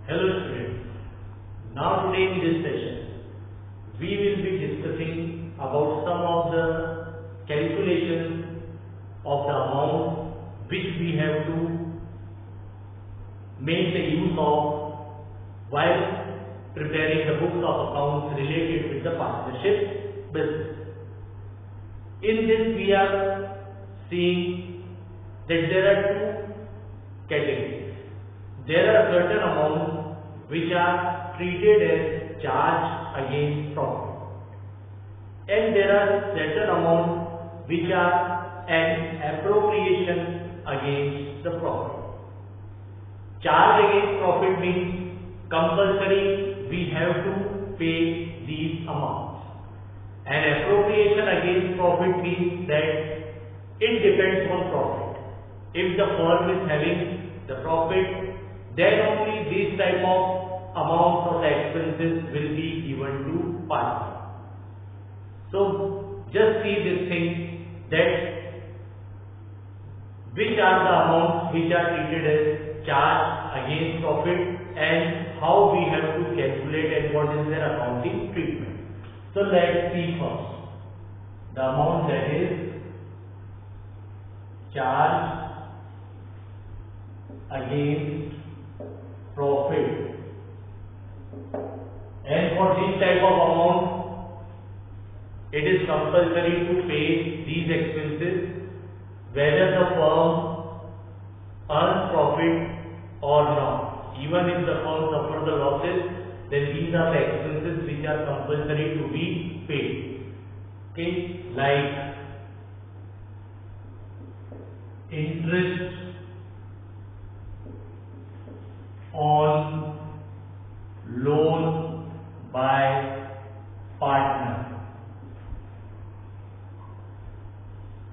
Hello students. Now today in this session, we will be discussing about some of the calculations of the amount which we have to make the use of while preparing the books of accounts related with the partnership business. In this we are seeing that there are two categories. There are certain amounts which are treated as charge against profit, and there are certain amounts which are an appropriation against the profit. Charge against profit means compulsory we have to pay these amounts, and appropriation against profit means that it depends on profit. If the firm is having the profit, then only this type of amounts of the expenses will be given to partner. So just see this thing, that which are the amounts which are treated as charge against profit and how we have to calculate and what is their accounting treatment. So let's see first the amount that is charge against profit, and for this type of amount it is compulsory to pay these expenses whether the firm earns profit or not. Even if the firm suffers the losses, then these are the expenses which are compulsory to be paid. Okay, like interest on loan by partner.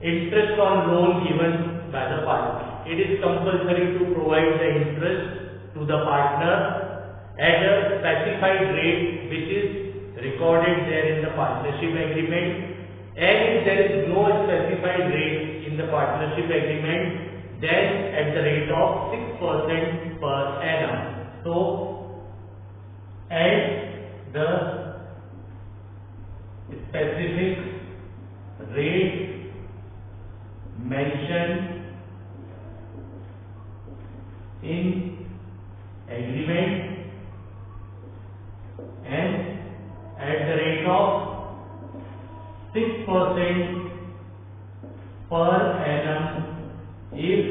Interest on loan given by the partner. It is compulsory to provide the interest to the partner at a specified rate which is recorded there in the partnership agreement, and if there is no specified rate in the partnership agreement, then at the rate of 6% per annum. So, at the specific rate mentioned in agreement and at the rate of 6% per annum if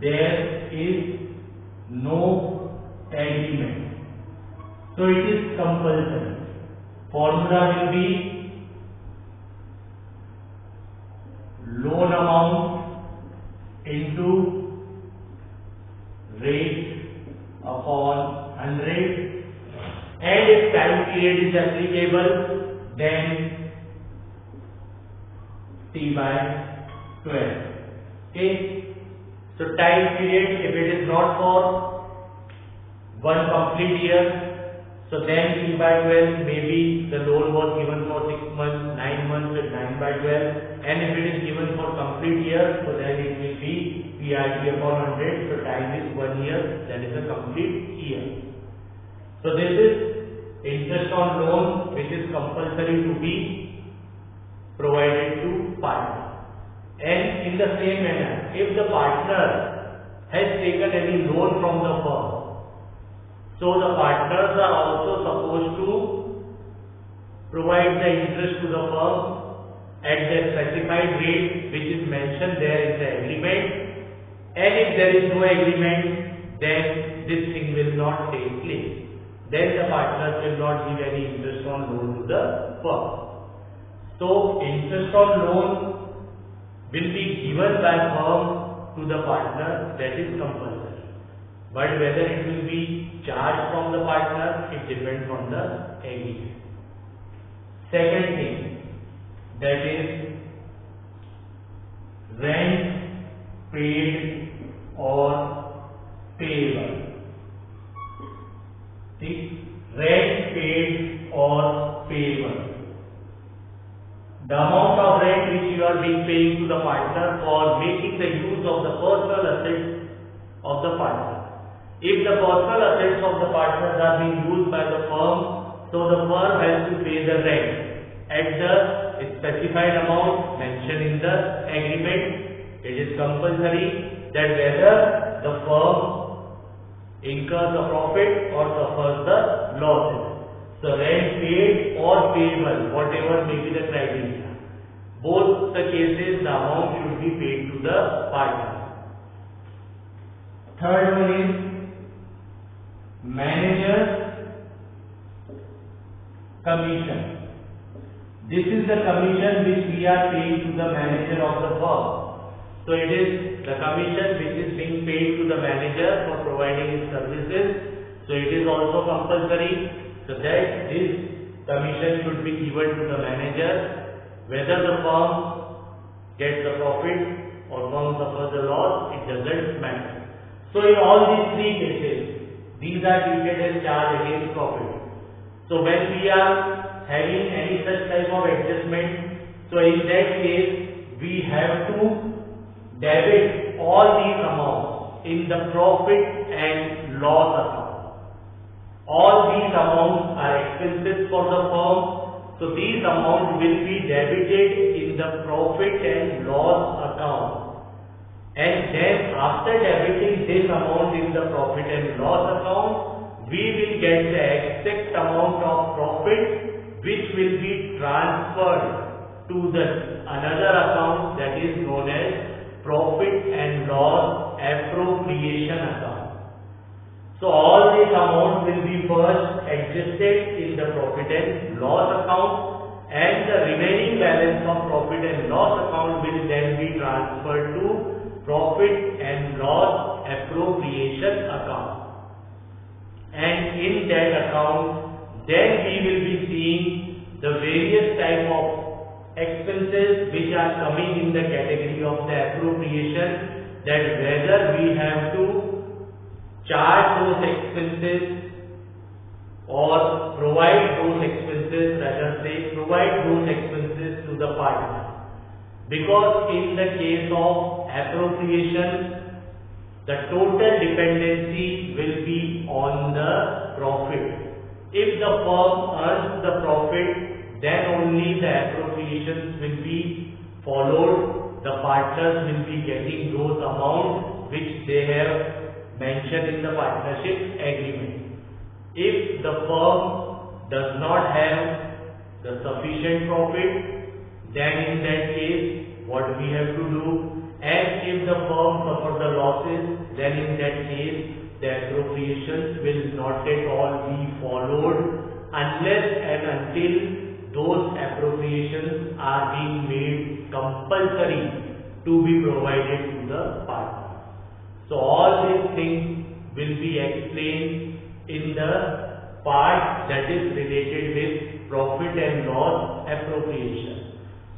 there is no agreement. So it is compulsory. Formula will be loan amount into rate upon 100, and if time period is applicable, then T by 12. Okay, so time period, if it is not for one complete year, so then T by 12, maybe the loan was given for 6 months, 9 months with 9 by 12, and if it is given for complete year, so then it will be PRT upon 100, so time is 1 year, that is a complete year. So this is interest on loan which is compulsory to be provided to partner. And in the same manner, if the partner has taken any loan from the firm, so the partners are also supposed to provide the interest to the firm at the specified rate which is mentioned there in the agreement, and if there is no agreement, then this thing will not take place. Then the partners will not give any interest on loan to the firm. So interest on loan will be given by firm to the partner, that is compulsory. But whether it will be charged from the partner, it depends on the agreement. Second thing, that is rent paid or payable. See, rent paid or payable. The amount of rent which you are being paying to the partner for making the use of the personal assets of the partner. If the personal assets of the partners are being used by the firm, so the firm has to pay the rent at the specified amount mentioned in the agreement. It is compulsory that whether the firm incurs a profit or suffers the losses. So rent paid or payable, whatever may be the criteria. Both the cases, the amount should be paid to the partner. Third one is manager's commission. This is the commission which we are paying to the manager of the firm. So it is the commission which is being paid to the manager for providing his services. So it is also compulsory, so that this commission should be given to the manager, whether the firm gets the profit or firm suffers the loss, it doesn't matter. So in all these three cases, these are treated as charge against profit. So when we are having any such type of adjustment, so in that case, we have to debit all these amounts in the profit and loss account. All these amounts are expenses for the firm, so these amounts will be debited in the profit and loss account. And then after debiting this amount in the profit and loss account, we will get the exact amount of profit which will be transferred to the another account that is known as profit and loss appropriation account. So all these amounts will be first adjusted in the profit and loss account, and the remaining balance of profit and loss account will then be transferred to profit and loss appropriation account. And in that account, then we will be seeing the various type of expenses which are coming in the category of the appropriation, that whether we have to charge those expenses or provide those expenses, rather say provide those expenses to the partner. Because in the case of appropriation, the total dependency will be on the profit. If the firm earns the profit, then only the appropriations will be followed. The partners will be getting those amounts which they have mentioned in the partnership agreement. If the firm does not have the sufficient profit, then in that case, what we have to do, and if the firm suffers the losses, then in that case, the appropriations will not at all be followed unless and until those appropriations are being made compulsory to be provided to the partner. So all these things will be explained in the part that is related with profit and loss appropriation.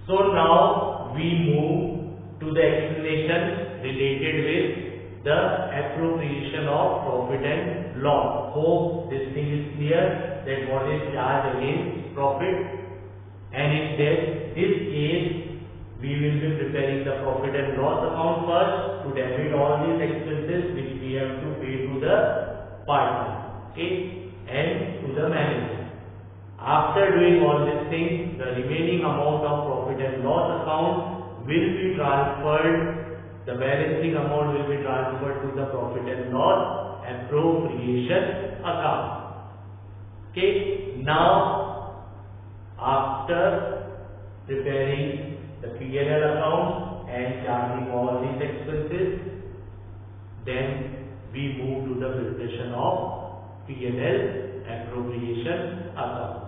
So now we move to the explanation related with the appropriation of profit and loss. Hope this thing is clear, that what is charge against profit. And in this case, we will be preparing the profit and loss account first to debit all these expenses which we have to pay to the partner, okay, and to the manager. After doing all these things, the remaining amount of profit and loss account will be transferred, the balancing amount will be transferred to the profit and loss appropriation account. Okay, now after preparing the P&L account and charging all these expenses, then we move to the preparation of P&L appropriation account.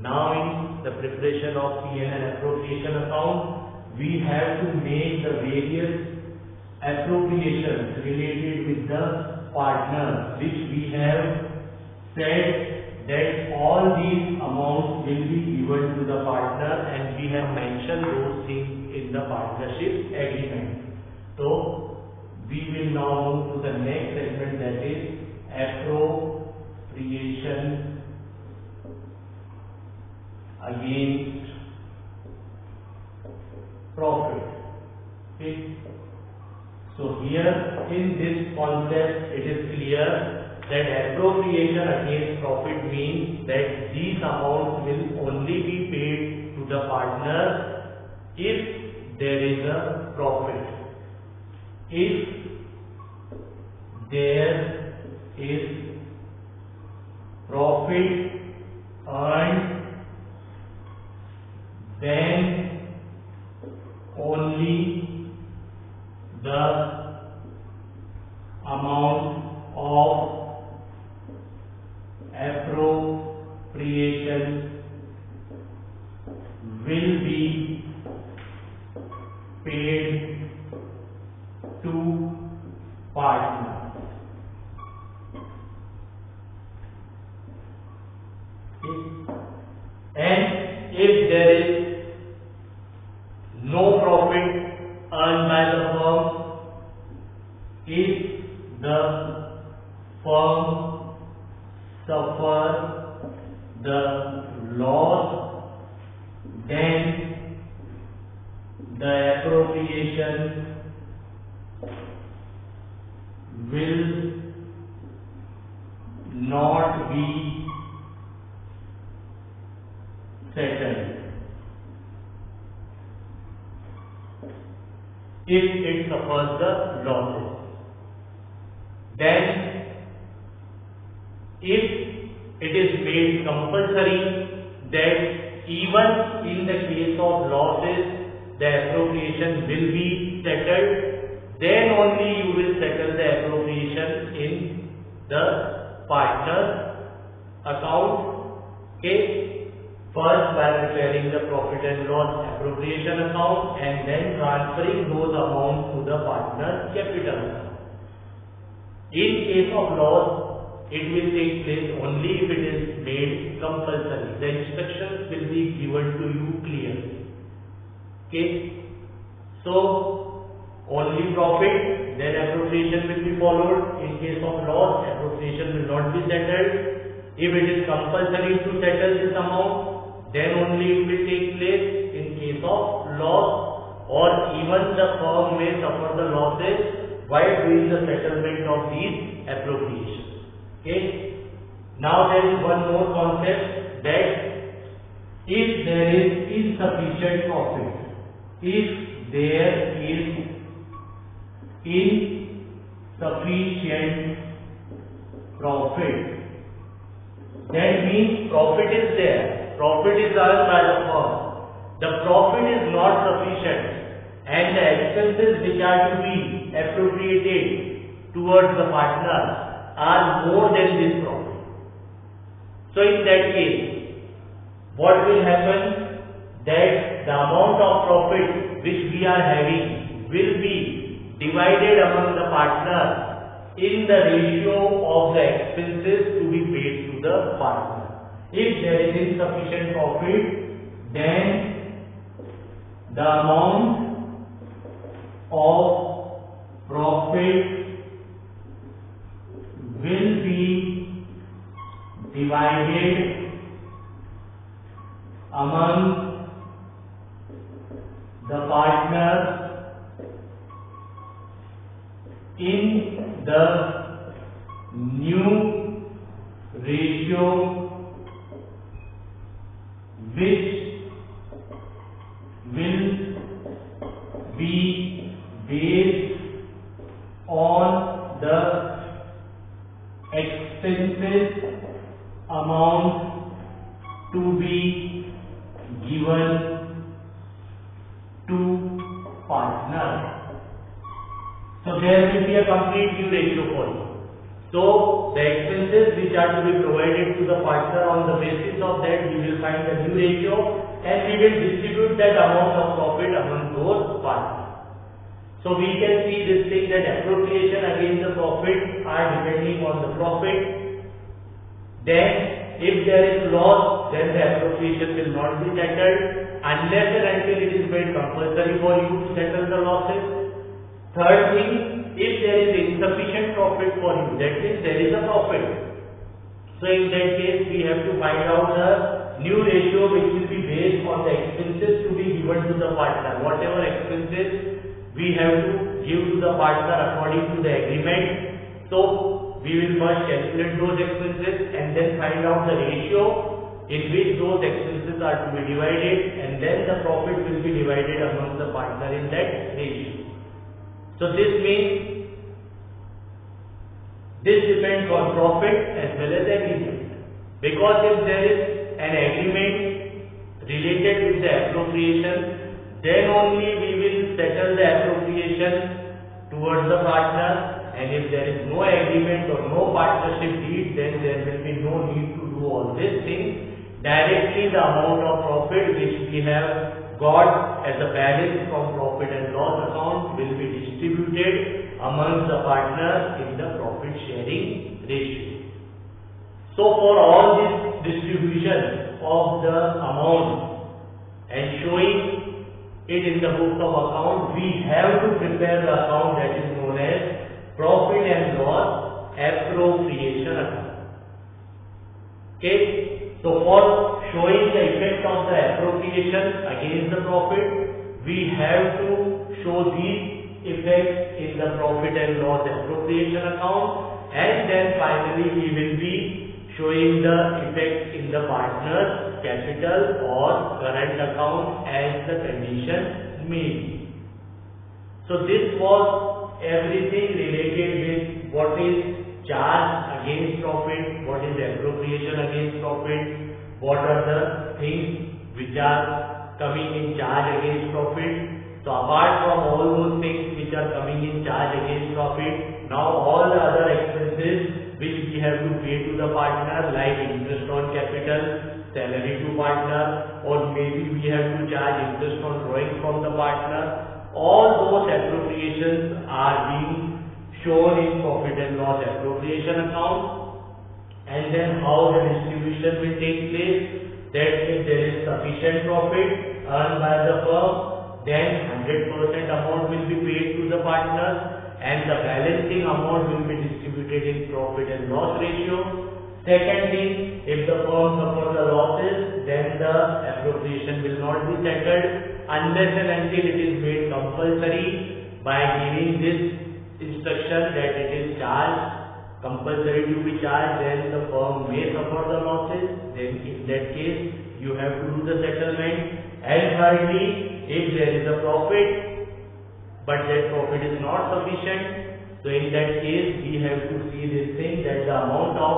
Now in the preparation of P&L appropriation account, we have to make the various appropriations related with the partner, which we have said that all these amounts will be given to the partner, and we have mentioned those things in the partnership agreement. So we will now move to the next segment, that is appropriation against profit. Okay. So here in this concept it is clear clear that appropriation against profit means that these amounts will only be paid to the partner if there is a profit. If there is profit earned, then only the amount of appropriation will be paid to partner. And if there is no profit earned by the firm, if the firm suffers the loss, then the appropriation will not be settled. If it suffers the losses, then if it is made compulsory that even in the case of losses the appropriation will be settled, then only you will settle the appropriation in the partner account. Okay. First by preparing the profit and loss appropriation account and then transferring those amounts to the partner's capital account. In case of loss, it will take place only if it is made compulsory. The instructions will be given to you clearly. Okay. So only profit, then appropriation will be followed. In case of loss, appropriation will not be settled. If it is compulsory to settle this amount, then only it will take place. In case of loss, or even the firm may suffer the losses while doing the settlement of these appropriations. Okay. Now there is one more concept, that if there is insufficient profit, if there is insufficient profit, that means profit is there. Profit is earned by the firm. The profit is not sufficient and the expenses which are to be appropriated towards the partner are more than this profit. So in that case, what will happen? That the amount of profit which we are having will be divided among the partners in the ratio of the expenses to be paid to the partner. If there is insufficient profit, then the amount of profit will be divided among the partners in the new ratio, which will be based on the expenses amount to be given to partner. So there will be a complete new ratio for you. So the expenses which are to be provided to the partner, on the basis of that we will find the new ratio and we will distribute that amount of profit among those partners. So we can see this thing, that appropriation against the profit are depending on the profit. Then if there is loss, then the appropriation will not be settled unless and until it is made compulsory for you to settle the losses. Third thing, if there is insufficient profit for you, that means there is a profit. So in that case, we have to find out the new ratio which will be based on the expenses to be given to the partner. Whatever expenses we have to give to the partner according to the agreement. So we will first calculate those expenses and then find out the ratio in which those expenses are to be divided, and then the profit will be divided among the partner in that ratio. So this means this depends on profit as well as agreement, because if there is an agreement related with the appropriation, then only we will settle the appropriation towards the partner. And if there is no agreement or no partnership deed, then there will be no need to do all these things. Directly the amount of profit which we have got as a balance from profit and loss account will be distributed amongst the partners in the profit sharing ratio. So for all this distribution of the amount and showing it in the books of account, we have to prepare the account that is known as profit and loss appropriation account. Okay, so for showing the effect of the appropriation against the profit, we have to show these effects in the profit and loss appropriation account, and then finally we will be showing the effect in the partner's capital or current account as the condition may be. So this was everything related with what is charge against profit, what is appropriation against profit, what are the things which are coming in charge against profit. So apart from all those things which are coming in charge against profit, now all the other expenses which we have to pay to the partner, like interest on capital, salary to partner, or maybe we have to charge interest on drawing from the partner, all those appropriations are being shown in profit and loss appropriation account. And then how the distribution will take place, that if there is sufficient profit earned by the firm, then 100% amount will be paid to the partner, and the balancing amount will be distributed in profit and loss ratio. Secondly, if the firm suffers the losses, then the appropriation will not be settled unless and until it is made compulsory by giving this instruction that it is charged, compulsory to be charged, then the firm may suffer the losses. Then in that case, you have to do the settlement. And thirdly, if there is a profit, but that profit is not sufficient, so in that case, we have to see this thing that the amount of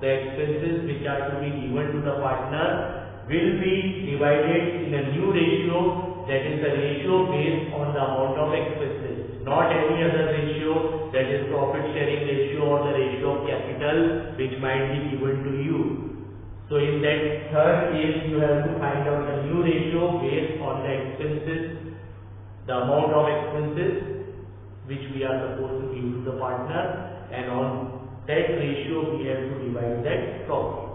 the expenses which are to be given to the partner will be divided in a new ratio, that is the ratio based on the amount of expenses, not any other ratio, that is profit sharing ratio or the ratio of capital which might be given to you. So in that third case, you have to find out a new ratio based on the expenses, the amount of expenses which we are supposed to give to the partner, and on that ratio we have to divide that profit.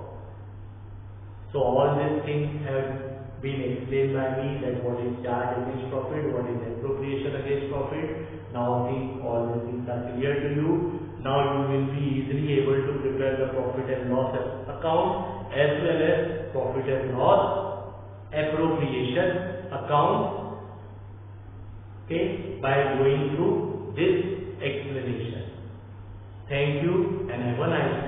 So all these things have been explained by me, that what is charge against profit, what is appropriation against profit. Now I think all these things are clear to you. Now you will be easily able to prepare the profit and loss account as well as profit and loss appropriation account, okay, by going through this explanation. Thank you and have a nice day.